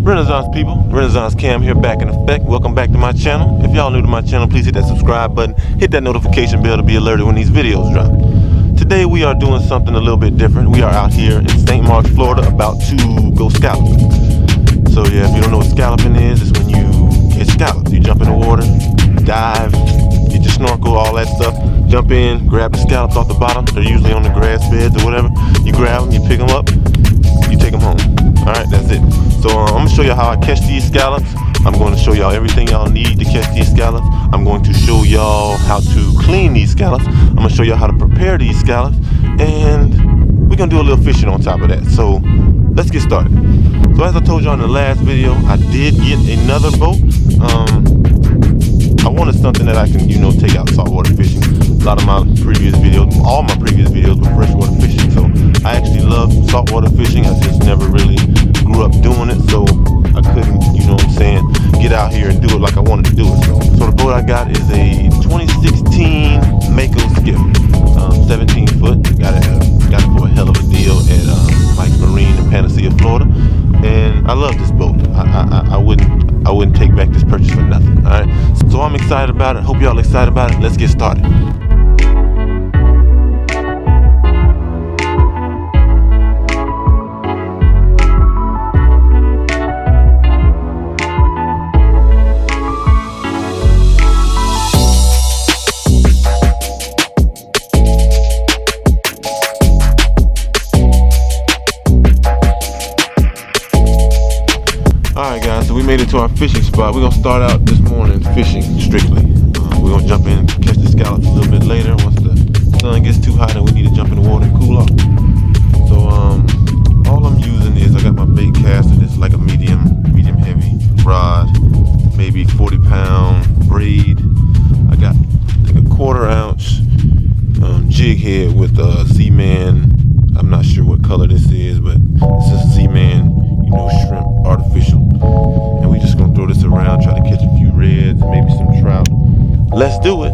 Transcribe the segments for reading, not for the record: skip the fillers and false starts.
Renaissance people, Renaissance Cam here, back in effect. Welcome back to my channel. If y'all new to my channel, please hit that subscribe button, hit that notification bell to be alerted when these videos drop. Today we are doing something a little bit different. We are out here in St. Marks, Florida, about to go scalloping. So yeah, if you don't know what scalloping is, it's when you get scallops. You jump in the water, dive, get your snorkel, all that stuff. Jump in, grab the scallops off the bottom. They're usually on the grass beds or whatever. You grab them, you pick them up, you take them home. Alright, that's it. So I'm going to show you how I catch these scallops. I'm going to show y'all everything y'all need to catch these scallops. I'm going to show y'all how to clean these scallops. I'm going to show y'all how to prepare these scallops. And we're going to do a little fishing on top of that. So let's get started. So as I told y'all in the last video, I did get another boat. I wanted something that I can, take out saltwater fishing. A lot of my previous videos, all my previous videos were freshwater fishing. So I actually love saltwater fishing. I just never really grew up doing it. So I couldn't, get out here and do it like I wanted to do it. So the boat I got is a 2016 Mako skiff, 17 foot. Got it for a hell of a deal at Mike's Marine in Panacea, Florida. And I love this boat. I wouldn't take back this purchase for nothing. All right. So I'm excited about it. Hope y'all excited about it. Let's get started. Alright guys, so we made it to our fishing spot. We're going to start out this morning fishing strictly. We're going to jump in and catch the scallops a little bit later. Once the sun gets too hot and we need to jump in the water and cool off. So all I'm using is, I got my bait caster. This is like a medium heavy rod, maybe 40-pound braid. I got like a 1/4 ounce jig head with a Z-Man. I'm not sure what color this is, but this is Z-Man, shrimp artificial. And we just gonna throw this around, try to catch a few reds, maybe some trout. Let's do it.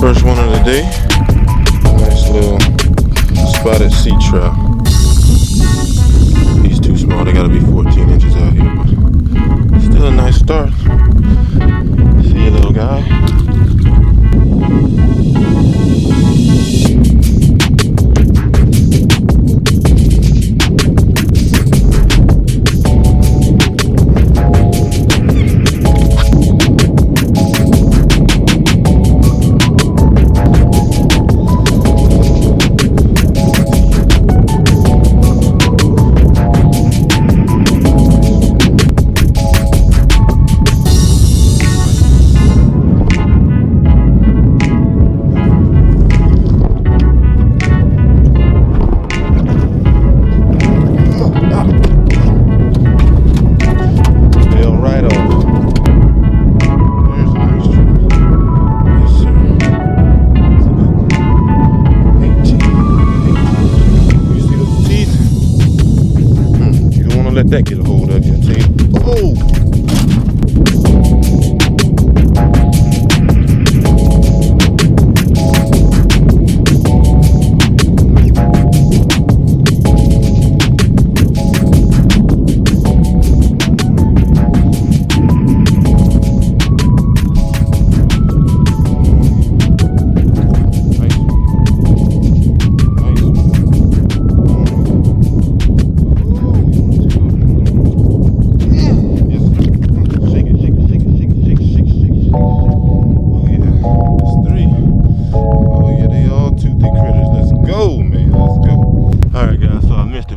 First one of the day, nice little spotted sea trout. He's too small, they gotta be 14 inches out here, but still a nice start. See you, little guy. Let that get a hold of you, I tell you. Oh!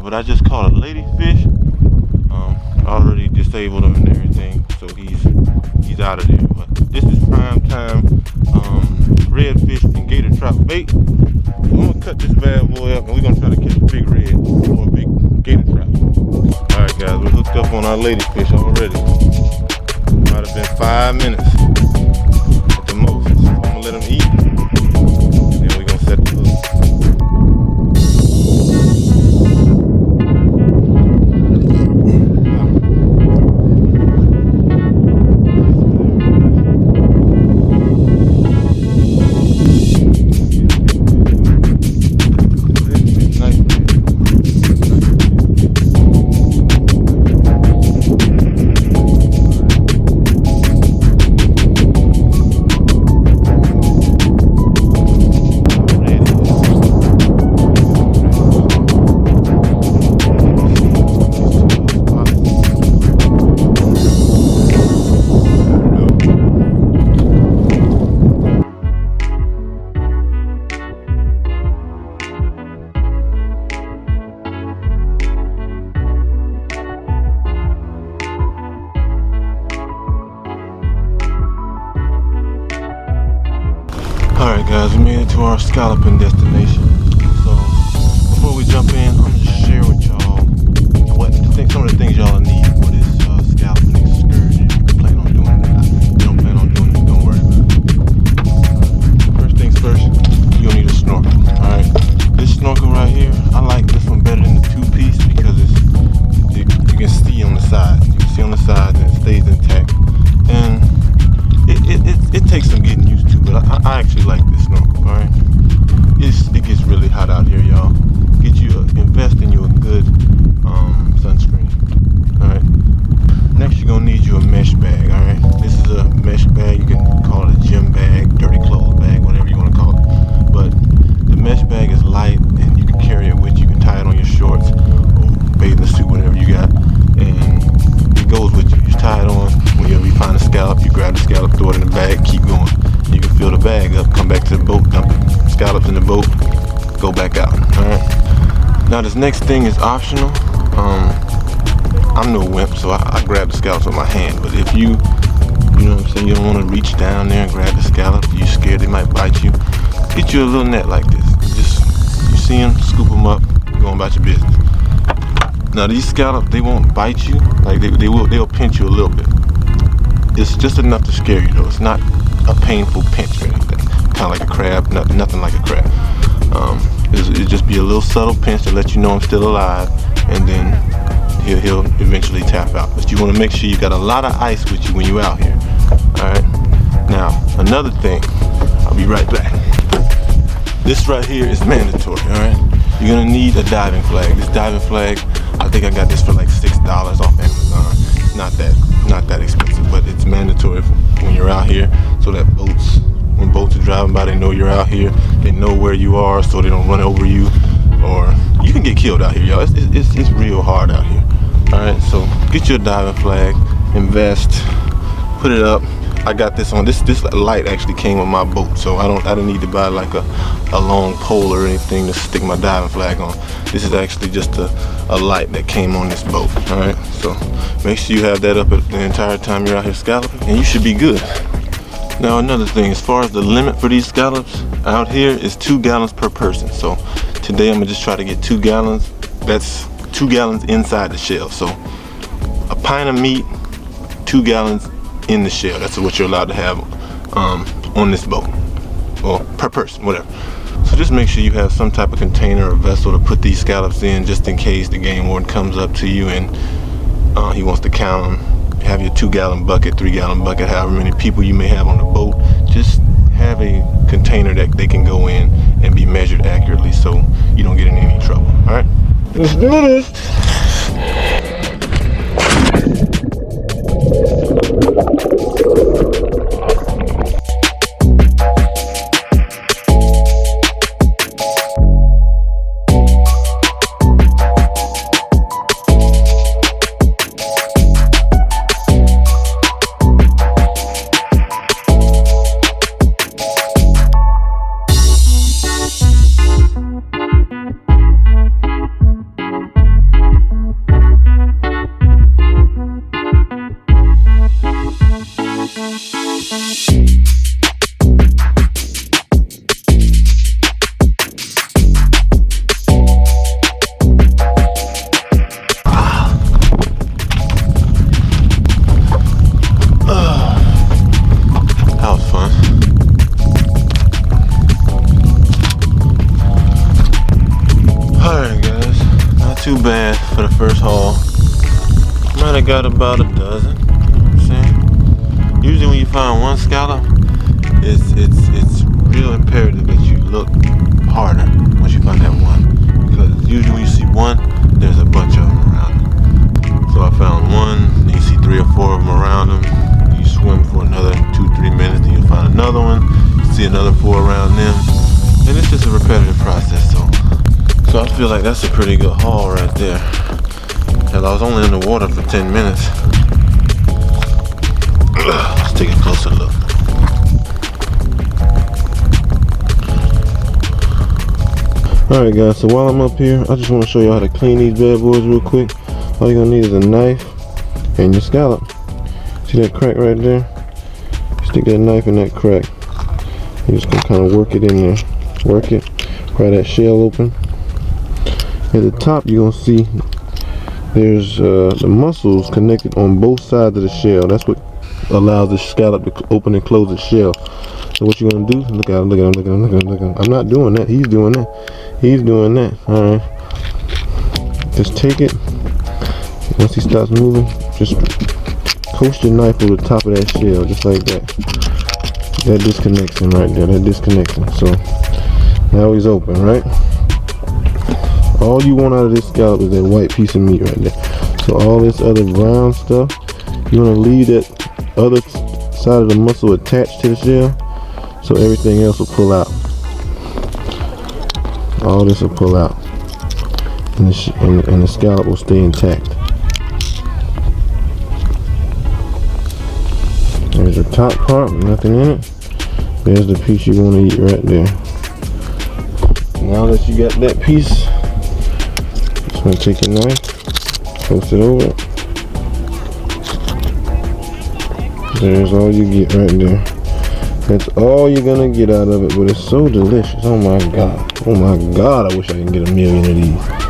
But I just caught a ladyfish. Already disabled him and everything, so he's out of there. But this is prime time redfish and gator trout bait. So I'm gonna cut this bad boy up and we're gonna try to catch a big red or a big gator trout. Alright guys, we're hooked up on our ladyfish already. Might have been 5 minutes at the most. So I'm gonna let him eat, and then we're gonna set the Alright guys, we made it to our scalloping destination. So before we jump in, I'm gonna just share with y'all some of the things y'all need for this scalloping excursion. If you plan on doing that. If you don't plan on doing it, don't worry about it. First things first, you'll need a snorkel. Alright. This snorkel right here, I like this one better than the 2-piece because you can see on the side. You can see on the side and it stays intact. And it takes some getting used to, but I actually like this snorkel, alright? It gets really hot out here, y'all. Invest in you a good sunscreen, alright? Next, you're gonna need you a mesh bag, alright? This is a mesh bag. You can call it a gym bag, dirty clothes bag, whatever you want to call it. But the mesh bag is light and you can carry it with you. You can tie it on your shorts or bathing suit, whatever you got, and it goes with you. You tie it on. Whenever you find a scallop, you grab the scallop, throw it in the bag, keep going. You can fill the bag up, come back to the boat, dump the scallops in the boat, go back out. Alright. Now this next thing is optional. I'm no wimp, so I grab the scallops with my hand. But if you know what I'm saying, you don't want to reach down there and grab the scallop, you're scared they might bite you, get you a little net like this. You see them, scoop them up, go about your business. Now these scallops, they won't bite you, like they'll pinch you a little bit. It's just enough to scare you though. It's not a painful pinch or anything. Kind of like a crab, nothing like a crab. It'll just be a little subtle pinch to let you know I'm still alive, and then he'll eventually tap out. But you want to make sure you got a lot of ice with you when you're out here. Alright. Now, another thing, I'll be right back. This right here is mandatory, alright? You're gonna need a diving flag. This diving flag, I think I got this for like $6 off Amazon. It's not that expensive, but it's mandatory when you're out here, so that when boats are driving by, they know you're out here. They know where you are, so they don't run over you, or you can get killed out here, y'all. It's real hard out here. All right, so get your diving flag, invest, put it up. I got this on. This light actually came with my boat, so I don't need to buy like a long pole or anything to stick my diving flag on. This is actually just a light that came on this boat. All right, so make sure you have that up the entire time you're out here scalloping, and you should be good. Now another thing, as far as the limit for these scallops out here is 2 gallons per person. So today I'm gonna just try to get 2 gallons. That's 2 gallons inside the shell. So a pint of meat, 2 gallons in the shell. That's what you're allowed to have on this boat, or per person, whatever. So just make sure you have some type of container or vessel to put these scallops in, just in case the game warden comes up to you and he wants to count them. Have your 2-gallon bucket, 3-gallon bucket, however many people you may have on the boat. Just have a container that they can go in and be measured accurately, so you don't get in any trouble. All right, let's do this. Too bad for the first haul. Might have got about a dozen. You know what I'm saying? Usually when you find one scallop, it's real imperative that you look harder once you find that one. Because usually when you see one, there's a bunch of them around it. So I found one, then you see 3 or 4 of them around them. You swim for another 2-3 minutes, then you find another one, you see another 4 around them. And it's just a repetitive process, So I feel like that's a pretty good haul right there. Hell, I was only in the water for 10 minutes. Let's take a closer look. Alright guys, so while I'm up here, I just want to show you how to clean these bad boys real quick. All you're gonna need is a knife and your scallop. See that crack right there? Stick that knife in that crack. You just gonna kind of work it in there. Work it. Pry that shell open. At the top, you're gonna see there's the muscles connected on both sides of the shell. That's what allows the scallop to open and close its shell. So what you're gonna do? Look at him. Look at him. Look at him. Look at him. Look at him. I'm not doing that. He's doing that. He's doing that. All right. Just take it. Once he stops moving, just coast your knife over the top of that shell, just like that. That disconnects him right there. That disconnects him. So now he's open, right? All you want out of this scallop is that white piece of meat right there. So all this other brown stuff, you want to leave that other side of the muscle attached to the shell, so everything else will pull out. All this will pull out, and the scallop will stay intact. There's the top part, nothing in it. There's the piece you want to eat right there. Now that you got that piece, just want to take your knife, post it over. There's all you get right there. That's all you're gonna get out of it, but it's so delicious. Oh my god. Oh my god, I wish I could get a million of these.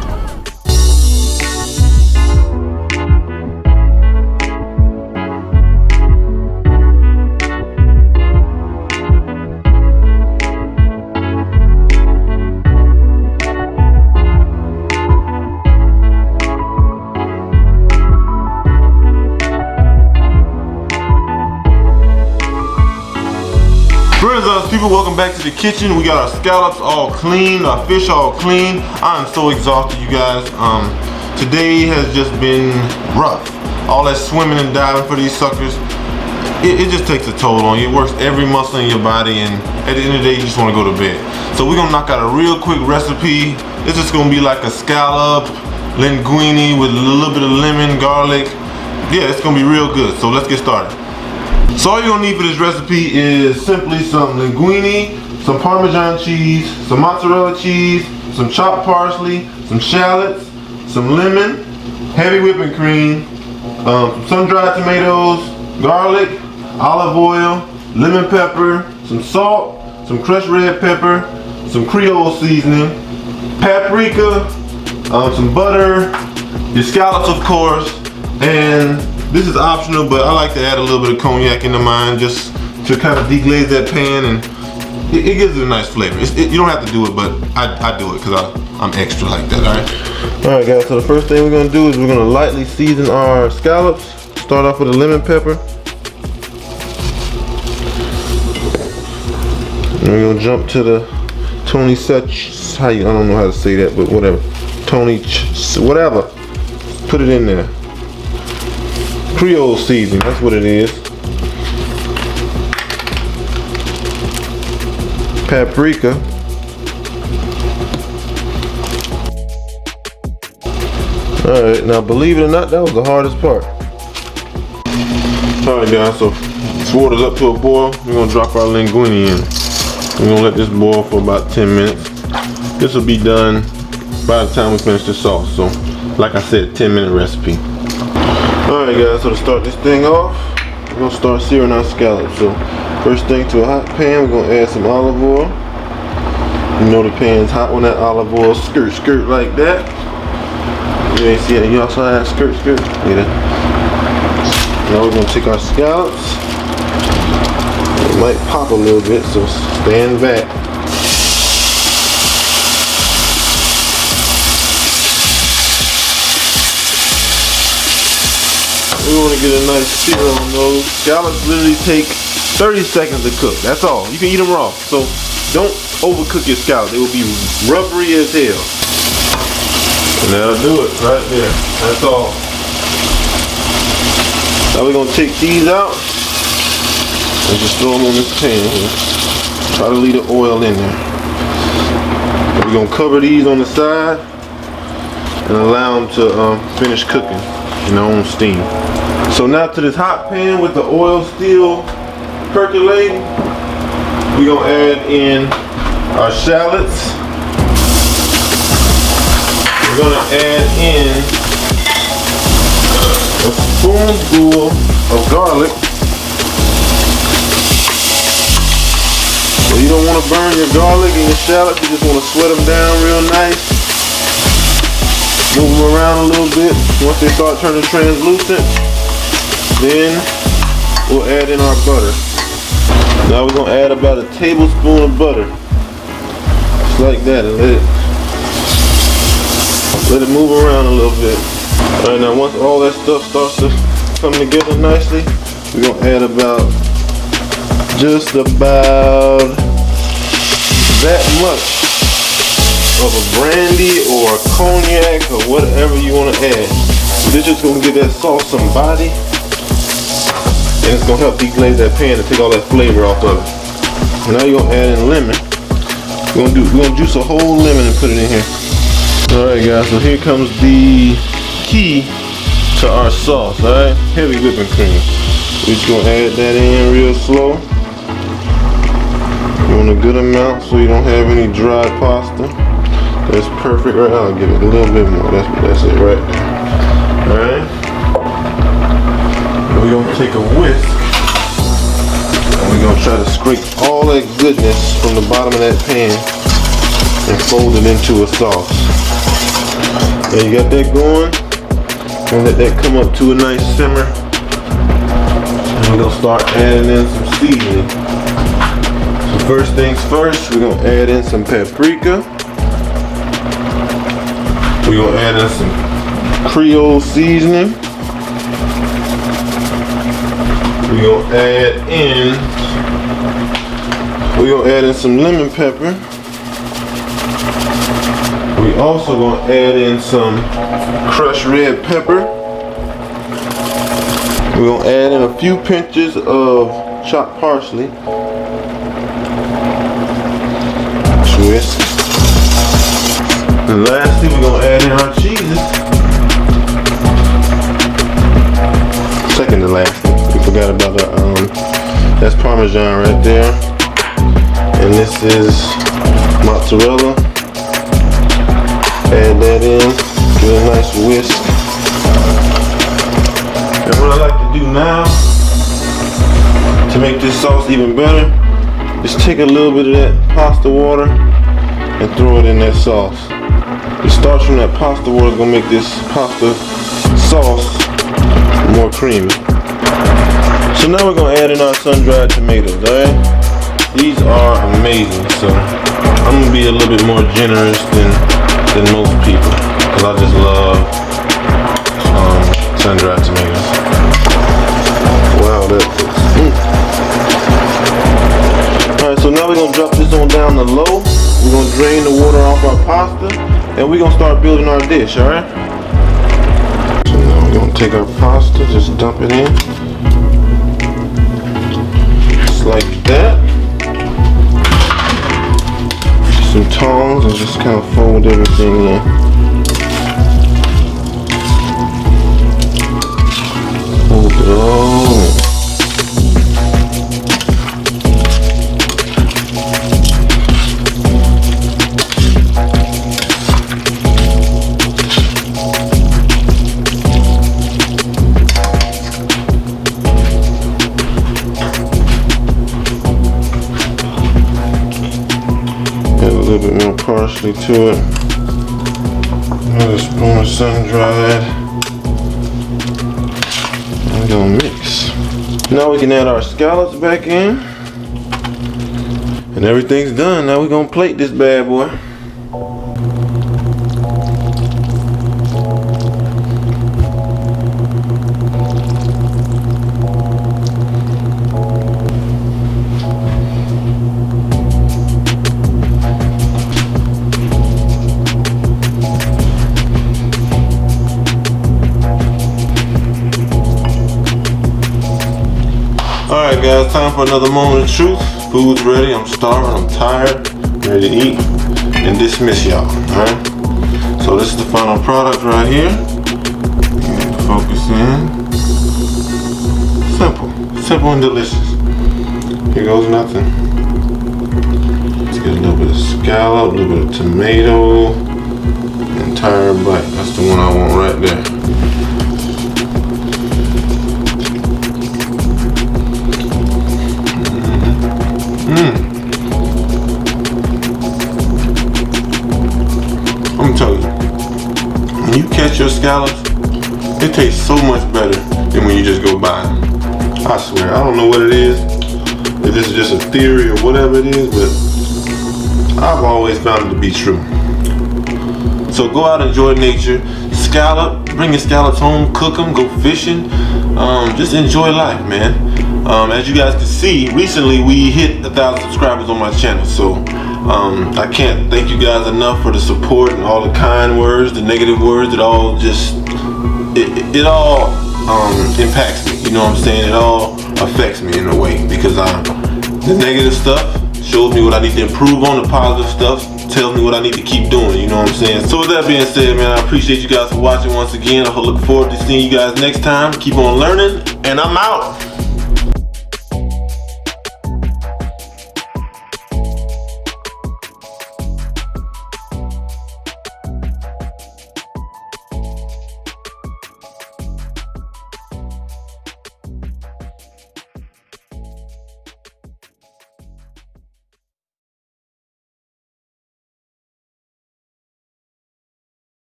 People, welcome back to the kitchen. We got our scallops all clean, our fish all clean. I'm so exhausted, you guys. Today has just been rough. All that swimming and diving for these suckers, it just takes a toll on you. It works every muscle in your body, and at the end of the day, you just want to go to bed. So we're gonna knock out a real quick recipe. It's just gonna be like a scallop linguine with a little bit of lemon, garlic. Yeah, it's gonna be real good. So let's get started. So all you're gonna need for this recipe is simply some linguine, some Parmesan cheese, some mozzarella cheese, some chopped parsley, some shallots, some lemon, heavy whipping cream, some sun-dried tomatoes, garlic, olive oil, lemon pepper, some salt, some crushed red pepper, some Creole seasoning, paprika, some butter, your scallops of course, and this is optional, but I like to add a little bit of cognac into mine just to kind of deglaze that pan, and it gives it a nice flavor. You don't have to do it, but I do it because I'm extra like that, all right? All right, guys, so the first thing we're gonna do is we're gonna lightly season our scallops. Start off with a lemon pepper. And we're gonna jump to the Tony Such, I don't know how to say that, but whatever. Whatever. Put it in there. Creole seasoning, that's what it is. Paprika. Alright, now believe it or not, that was the hardest part. Alright guys, so this water's up to a boil. We're gonna drop our linguine in. We're gonna let this boil for about 10 minutes. This will be done by the time we finish the sauce. So, like I said, 10-minute recipe. Alright guys, so to start this thing off, we're going to start searing our scallops. So first thing, to a hot pan, we're going to add some olive oil. You know the pan's hot when that olive oil skirt like that. You ain't see it, you also have skirt. Yeah. Now we're going to take our scallops. It might pop a little bit, so stand back. We want to get a nice sear on those. Scallops literally take 30 seconds to cook. That's all. You can eat them raw. So don't overcook your scallops. They will be rubbery as hell. And that'll do it right there. That's all. Now we're going to take these out and just throw them on this pan here. Try to leave the oil in there. And we're going to cover these on the side and allow them to finish cooking in their own steam. So now to this hot pan with the oil still percolating, we're gonna add in our shallots. We're gonna add in a spoonful of garlic. So you don't want to burn your garlic and your shallots, you just want to sweat them down real nice. Move them around a little bit. Once they start turning translucent, then we'll add in our butter. Now we're gonna add about a tablespoon of butter. Just like that, and let it move around a little bit. Alright, now once all that stuff starts to come together nicely, we're gonna add just about that much of a brandy or a cognac or whatever you want to add. This is going to give that sauce some body, and it's going to help deglaze that pan and take all that flavor off of it. Now you're going to add in lemon. We're going to juice a whole lemon and put it in here. Alright guys, so here comes the key to our sauce. Alright, heavy whipping cream. We're just going to add that in real slow. You want a good amount so you don't have any dry pasta. That's perfect right now. I'll give it a little bit more. That's it right there. Alright. We're going to take a whisk and we're going to try to scrape all that goodness from the bottom of that pan and fold it into a sauce. Now you got that going, and let that come up to a nice simmer. And we're going to start adding in some seasoning. So first things first, we're going to add in some paprika. We're going to add in some Creole seasoning. We're going to add in some lemon pepper. We also going to add in some crushed red pepper. We're going to add in a few pinches of chopped parsley. Twist. And lastly, we're going to add in our cheeses. Second to last, we forgot about that's Parmesan right there. And this is mozzarella. Add that in, give it a nice whisk. And what I like to do now, to make this sauce even better, is take a little bit of that pasta water and throw it in that sauce. The starch from that pasta water is going to make this pasta sauce more creamy. So now we're going to add in our sun-dried tomatoes, alright? These are amazing, so I'm going to be a little bit more generous than most people, because I just love sun-dried tomatoes. Wow, that Alright, so now we're going to drop this on down to low. We're going to drain the water off our pasta, and we're going to start building our dish, alright? So now we're going to take our pasta, just dump it in. Just like that. Some tongs and just kind of fold everything in. Fold it all in. Add a little bit more parsley to it. Another spoon of sun-dried. I'm gonna mix. Now we can add our scallops back in. And everything's done. Now we're gonna plate this bad boy. Alright guys, time for another moment of truth. Food's ready, I'm starving, I'm tired, I'm ready to eat and dismiss y'all. Alright? So this is the final product right here. Focus in. Simple and delicious. Here goes nothing. Let's get a little bit of scallop, a little bit of tomato, entire bite. That's the one I want right there. your scallops, it tastes so much better than when you just go buy them. I swear, I don't know what it is, if this is just a theory or whatever it is, but I've always found it to be true. So go out and enjoy nature, scallop, bring your scallops home, cook them, go fishing, just enjoy life, man. As you guys can see, recently we hit 1,000 subscribers on my channel, so I can't thank you guys enough for the support and all the kind words, the negative words. It all just, it all impacts me, you know what I'm saying? It all affects me in a way, because the negative stuff shows me what I need to improve on, the positive stuff tells me what I need to keep doing, you know what I'm saying? So with that being said, man, I appreciate you guys for watching once again. I look forward to seeing you guys next time. Keep on learning, and I'm out.